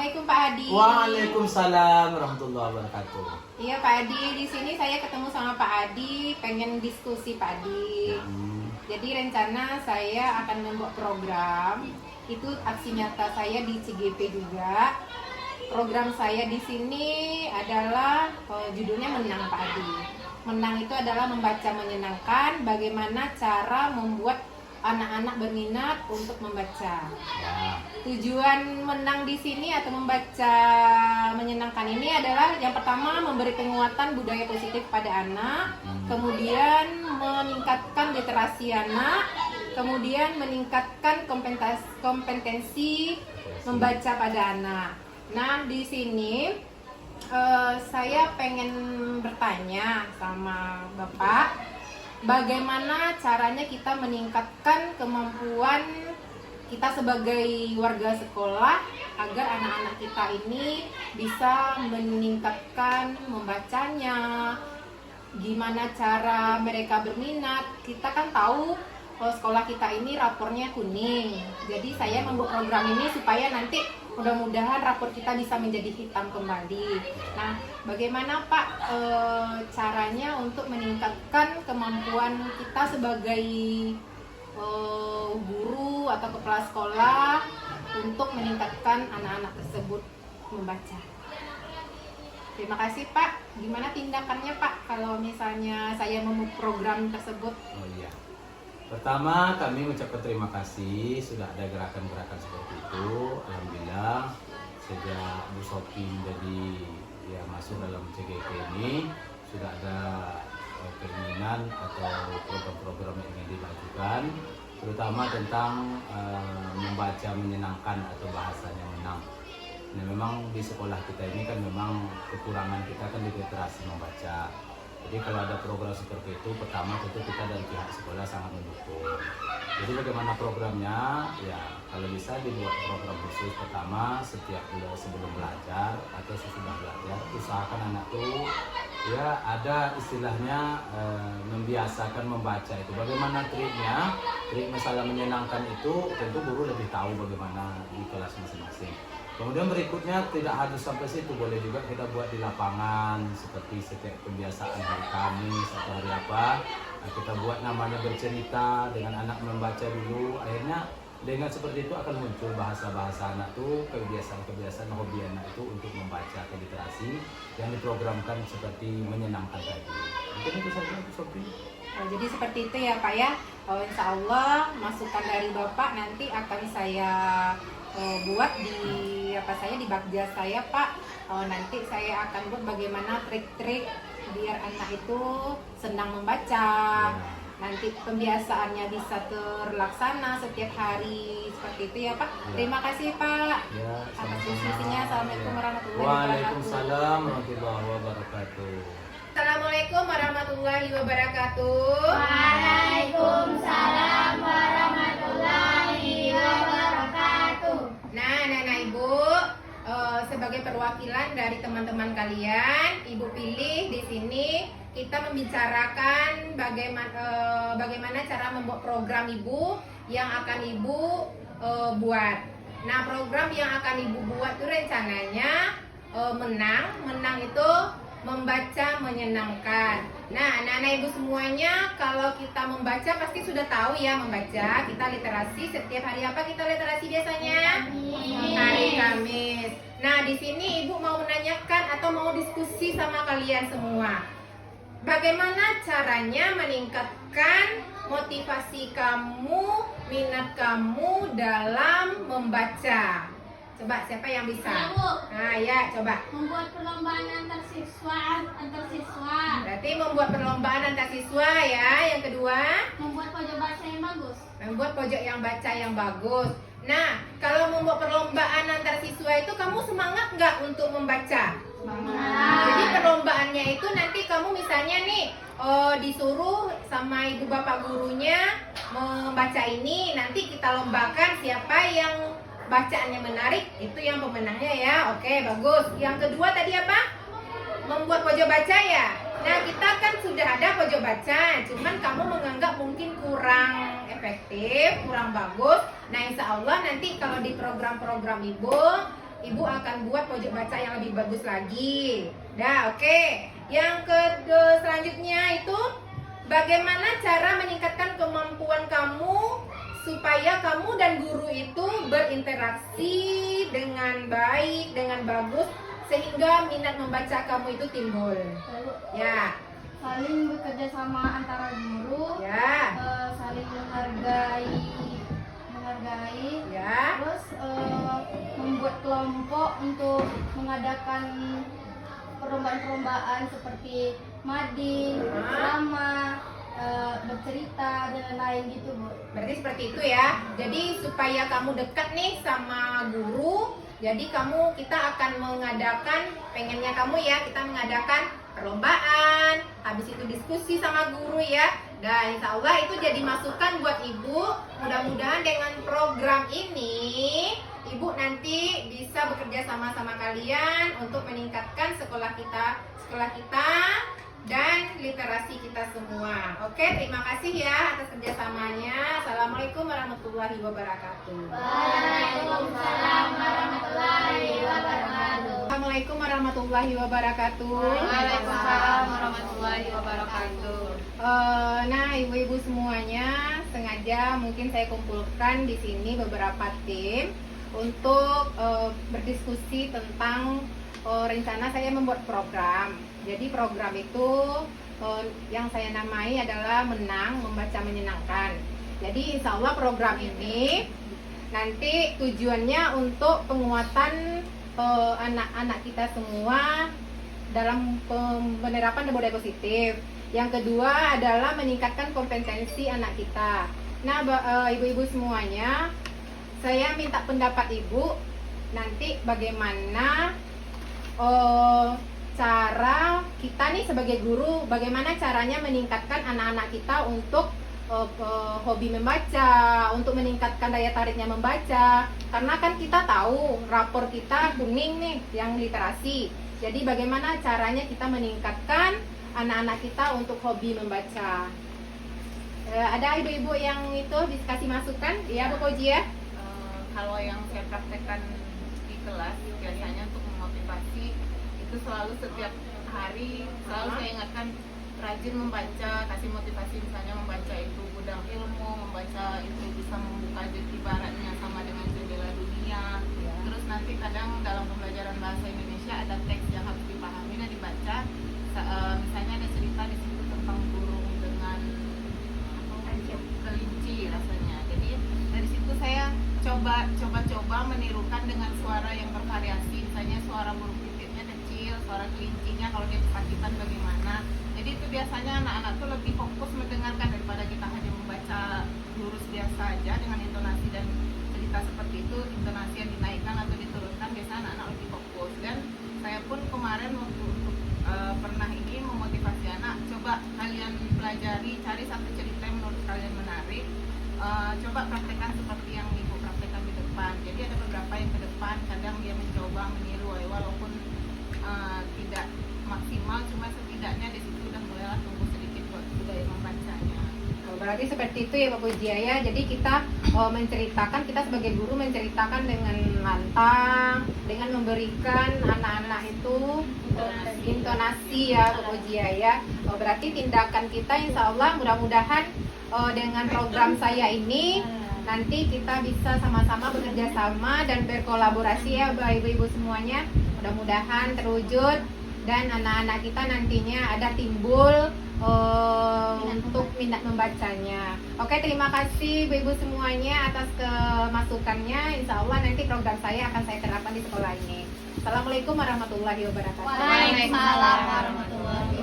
Assalamualaikum Pak Hadi. Waalaikumsalam warahmatullahi wabarakatuh. Iya Pak Hadi, di sini saya ketemu sama Pak Hadi, pengen diskusi Pak Hadi. Jadi rencana saya akan membuat program, itu aksi nyata saya di CGP juga. Program saya di sini adalah judulnya Menang Pak Hadi. Menang itu adalah membaca menyenangkan, bagaimana cara membuat anak-anak berminat untuk membaca. Ya. Tujuan menang di sini atau membaca menyenangkan ini adalah yang pertama memberi penguatan budaya positif pada anak, kemudian meningkatkan literasi anak, kemudian meningkatkan kompetensi membaca pada anak. Nah, di sini saya pengen bertanya sama Bapak, bagaimana caranya kita meningkatkan kemampuan kita sebagai warga sekolah agar anak-anak kita ini bisa meningkatkan membacanya. Gimana cara mereka berminat? Kita kan tahu sekolah kita ini rapornya kuning. Jadi saya membuat program ini supaya nanti mudah-mudahan rapor kita bisa menjadi hitam kembali. Nah, bagaimana Pak caranya untuk meningkatkan kemampuan kita sebagai guru atau kepala sekolah untuk meningkatkan anak-anak tersebut membaca? Terima kasih Pak. Gimana tindakannya Pak kalau misalnya saya membuat program tersebut? Oh iya. Pertama kami mengucapkan terima kasih sudah ada gerakan-gerakan seperti itu. Alhamdulillah sejak Bu Sophie jadi masuk dalam CGP ini sudah ada keinginan atau program-program yang ingin dilakukan, terutama tentang membaca menyenangkan atau bahasanya menang. Nah, memang di sekolah kita ini kan memang kekurangan kita kan di literasi membaca. Jadi kalau ada program seperti itu, pertama tentu kita dari pihak sekolah sangat mendukung. Jadi bagaimana programnya? Ya kalau bisa dibuat program khusus pertama setiap bulan sebelum belajar atau sesudah belajar, usahakan anak tuh ya ada istilahnya membiasakan membaca itu. Bagaimana triknya? Trik masalah menyenangkan itu tentu guru lebih tahu bagaimana di kelas masing-masing. Kemudian berikutnya tidak harus sampai situ, boleh juga kita buat di lapangan seperti setiap kebiasaan hari Kamis atau hari apa. Nah, kita buat namanya bercerita dengan anak membaca dulu. Akhirnya dengan seperti itu akan muncul bahasa-bahasa anak tuh, kebiasaan-kebiasaan hobi anak itu untuk membaca atau literasi yang diprogramkan seperti menyenangkan tadi. Mungkin itu saja Sophie. Jadi seperti itu ya Pak ya. Insya Allah masukan dari Bapak nanti akan saya buat di di bagja saya Pak. Nanti saya akan buat bagaimana trik-trik biar anak itu senang membaca. Nanti pembiasaannya bisa terlaksana setiap hari seperti itu ya Pak. Terima kasih Pak atas diskusinya. Assalamualaikum warahmatullahi wabarakatuh. Waalaikumsalam warahmatullahi wabarakatuh. Assalamualaikum warahmatullahi wabarakatuh. Waalaikumsalam warahmatullahi wabarakatuh. Nah, Ibu, sebagai perwakilan dari teman-teman kalian, Ibu pilih di sini kita membicarakan bagaimana cara membuat program Ibu yang akan Ibu buat. Nah, program yang akan Ibu buat itu rencananya menang itu membaca menyenangkan. Nah, anak-anak Ibu semuanya, kalau kita membaca pasti sudah tahu ya membaca. Kita literasi setiap hari apa kita literasi biasanya? Hari Kamis. Nah, di sini Ibu mau menanyakan atau mau diskusi sama kalian semua. Bagaimana caranya meningkatkan motivasi kamu, minat kamu dalam membaca? Coba siapa yang bisa? Saya, Bu. Nah, ya, coba. Membuat perlombaan antar siswa. Berarti membuat perlombaan antar siswa ya. Yang kedua, Membuat pojok baca yang bagus. membuat pojok yang baca yang bagus. Nah, kalau membuat perlombaan antar siswa itu kamu semangat nggak untuk membaca? Jadi perlombaannya itu nanti kamu misalnya nih disuruh sama ibu bapak gurunya membaca ini, nanti kita lombakan siapa yang bacaannya menarik, itu yang pemenangnya ya. Oke, bagus. Yang kedua tadi apa? Membuat pojok baca ya. Nah, kita kan sudah ada pojok baca, cuman kamu menganggap mungkin kurang efektif, kurang bagus. Nah, insya Allah nanti kalau di program-program Ibu akan akan buat pojok baca yang lebih bagus lagi. Dah, oke. Yang selanjutnya itu bagaimana cara meningkatkan kemampuan kamu supaya kamu dan guru itu berinteraksi dengan baik, dengan bagus, sehingga minat membaca kamu itu timbul. Ya, Saling bekerja sama antara guru, ya, saling menghargai, ya. terus membuat kelompok untuk mengadakan perlombaan-perlombaan seperti mading, drama, bercerita dan lain gitu, Bu. Berarti seperti itu ya. Jadi supaya kamu dekat nih sama guru, jadi kita akan mengadakan, pengennya kamu ya, kita mengadakan perlombaan, habis itu diskusi sama guru ya. Dan insya Allah itu jadi masukan buat ibu. Mudah-mudahan dengan program ini ibu nanti bisa bekerja sama-sama kalian untuk meningkatkan sekolah kita dan literasi kita semua. Oke, terima kasih ya atas kerjasamanya. Assalamualaikum warahmatullahi wabarakatuh. Waalaikumsalam warahmatullahi wabarakatuh. Assalamualaikum warahmatullahi wabarakatuh. Waalaikumsalam warahmatullahi wabarakatuh. Nah, ibu-ibu semuanya, sengaja mungkin saya kumpulkan di sini beberapa tim untuk berdiskusi tentang rencana saya membuat program. Jadi program itu yang saya namai adalah Menang Membaca Menyenangkan. Jadi insya Allah program ini nanti tujuannya untuk penguatan anak-anak kita semua dalam penerapan budaya positif. Yang kedua adalah meningkatkan kompetensi anak kita. Nah, ibu-ibu semuanya, saya minta pendapat ibu nanti bagaimana cara kita nih sebagai guru, bagaimana caranya meningkatkan anak-anak kita untuk hobi membaca, untuk meningkatkan daya tariknya membaca. Karena kan kita tahu rapor kita kuning nih yang literasi. Jadi bagaimana caranya kita meningkatkan anak-anak kita untuk hobi membaca. Ada ibu-ibu yang itu bisa kasih masukan? Iya, Bu Koji ya? Kalau yang saya praktekkan di kelas biasanya untuk memotivasi itu selalu setiap hari selalu saya ingatkan rajin membaca, kasih motivasi, misalnya membaca itu gudang ilmu, membaca itu bisa membuka ibaratnya sama dengan jendela dunia. Terus nanti kadang dalam pembelajaran bahasa Indonesia ada teks yang harus dipahami dan dibaca. Misalnya ada cerita di situ tentang burung dengan kelinci rasanya. Jadi dari situ saya coba menirukan dengan suara yang bervariasi, misalnya suara burung pipitnya kecil, suara kelincinya kalau dia kesakitan bagaimana. Jadi itu biasanya anak-anak tuh lebih fokus mendengarkan daripada kita hanya membaca lurus biasa aja dengan intonasi dan cerita seperti itu, intonasi yang dinaikkan atau diturunkan, biasanya anak-anak lebih fokus. Dan saya pun kemarin untuk pernah ini memotivasi anak, coba kalian pelajari, cari satu cerita yang menurut kalian menarik, coba praktekkan seperti yang ibu praktekkan di depan. Jadi ada beberapa yang ke depan, kadang dia mencoba meniru walaupun tidak maksimal, cuma setidaknya di situ udah mulailah tumbuh sedikit budaya membacanya. Berarti seperti itu ya Pak Pujia ya. Jadi kita menceritakan, kita sebagai guru menceritakan dengan lantang, dengan memberikan anak-anak itu intonasi ya Pak Pujia ya. Berarti tindakan kita insya Allah mudah-mudahan dengan program saya ini nanti kita bisa sama-sama bekerja sama dan berkolaborasi ya ibu-ibu semuanya. Mudah-mudahan terwujud dan anak-anak kita nantinya ada timbul untuk minat membacanya. Oke, terima kasih ibu-ibu semuanya atas kemasukannya. Insya Allah nanti program saya akan saya terapkan di sekolah ini. Assalamualaikum warahmatullahi wabarakatuh. Waalaikumsalam warahmatullahi